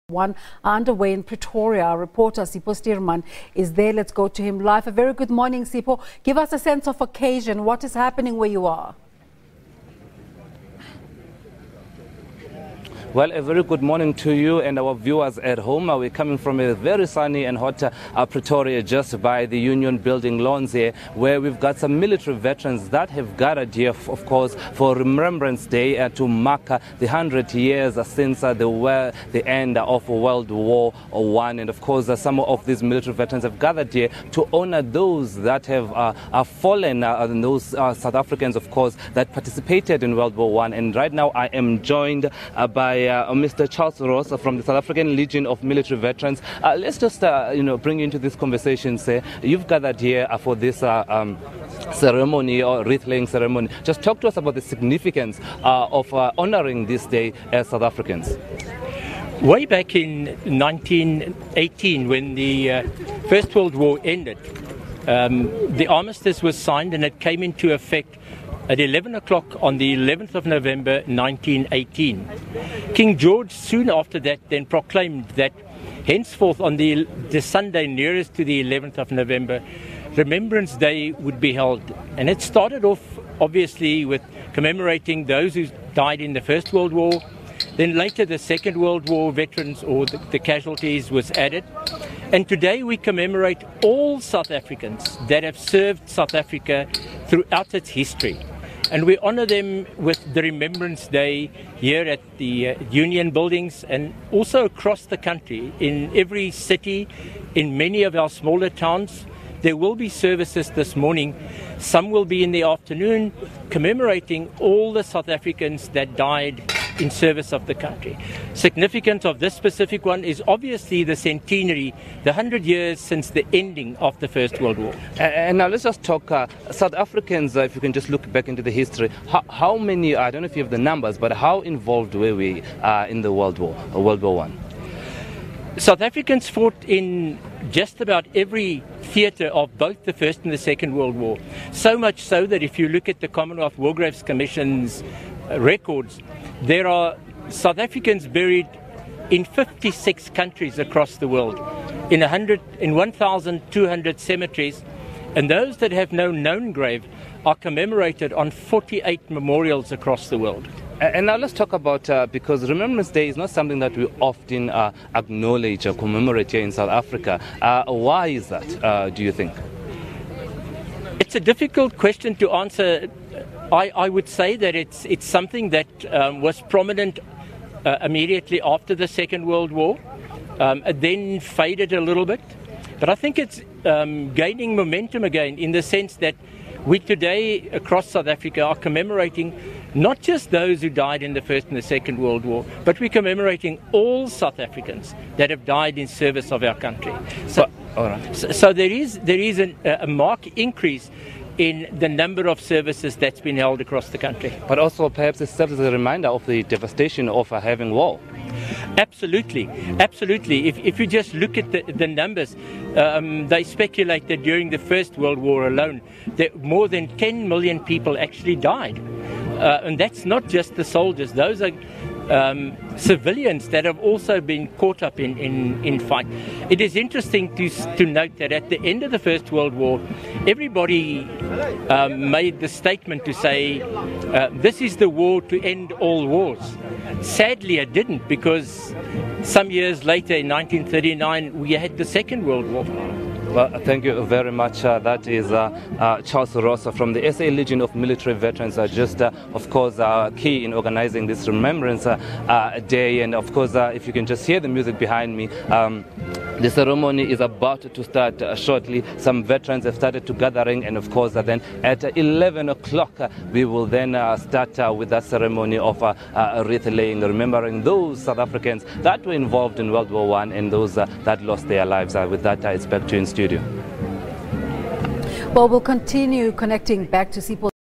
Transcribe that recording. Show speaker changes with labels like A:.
A: WW1 underway in Pretoria. Our reporter Sipho Struuman is there. Let's go to him live. A very good morning, Sipho. Give us a sense of occasion. What is happening where you are?
B: Well, a very good morning to you and our viewers at home. We're coming from a very sunny and hot Pretoria, just by the Union Building lawns here, where we've got some military veterans that have gathered here, of course, for Remembrance Day to mark the 100 years since the end of World War I. And of course, some of these military veterans have gathered here to honor those that have fallen, those South Africans, of course, that participated in World War I. And right now, I am joined by Mr. Charles Ross from the South African Legion of Military Veterans. Let's just bring you into this conversation. You've gathered here for this ceremony or wreath-laying ceremony. Just talk to us about the significance of honoring this day as South Africans.
C: Way back in 1918, when the First World War ended, the armistice was signed and it came into effect at 11 o'clock on the 11th of November 1918. King George soon after that then proclaimed that henceforth on the Sunday nearest to the 11th of November, Remembrance Day would be held. And it started off obviously with commemorating those who died in the First World War. Then later the Second World War veterans, or the casualties, was added. And today we commemorate all South Africans that have served South Africa throughout its history. And we honor them with the Remembrance Day here at the Union buildings and also across the country. In every city, in many of our smaller towns, there will be services this morning. Some will be in the afternoon, commemorating all the South Africans that died in service of the country. Significance of this specific one is obviously the centenary, the 100 years since the ending of the First World War.
B: And now let's just talk South Africans, if you can just look back into the history. How many, I don't know if you have the numbers, but how involved were we in the World War I?
C: South Africans fought in just about every theatre of both the First and the Second World War. So much so that if you look at the Commonwealth War Graves Commission's records, there are South Africans buried in 56 countries across the world, in 1,200 cemeteries, and those that have no known grave are commemorated on 48 memorials across the world.
B: And now let's talk about, because Remembrance Day is not something that we often acknowledge or commemorate here in South Africa. Why is that, do you think?
C: It's a difficult question to answer. I would say that it's something that was prominent immediately after the Second World War, then faded a little bit. But I think it's gaining momentum again, in the sense that we today across South Africa are commemorating not just those who died in the First and the Second World War, but we're commemorating all South Africans that have died in service of our country. So, so there is a marked increase in the number of services that's been held across the country.
B: But also perhaps it serves as a reminder of the devastation of having war.
C: Absolutely, absolutely. If you just look at the numbers, they speculate that during the First World War alone, that more than 10 million people actually died. And that's not just the soldiers. Those are civilians that have also been caught up in fight. It is interesting to note that at the end of the First World War, everybody made the statement to say, this is the war to end all wars. Sadly, it didn't, because some years later, in 1939, we had the Second World War.
B: Well, thank you very much. That is Charles Ross from the SA Legion of Military Veterans, of course, key in organizing this Remembrance Day. And of course, if you can just hear the music behind me, the ceremony is about to start shortly. Some veterans have started to gathering, and of course, then at 11 o'clock, we will then start with that ceremony of wreath-laying, remembering those South Africans that were involved in World War I and those that lost their lives. With that, it's back to you in studio.
A: Well, we'll continue connecting back to Sipho.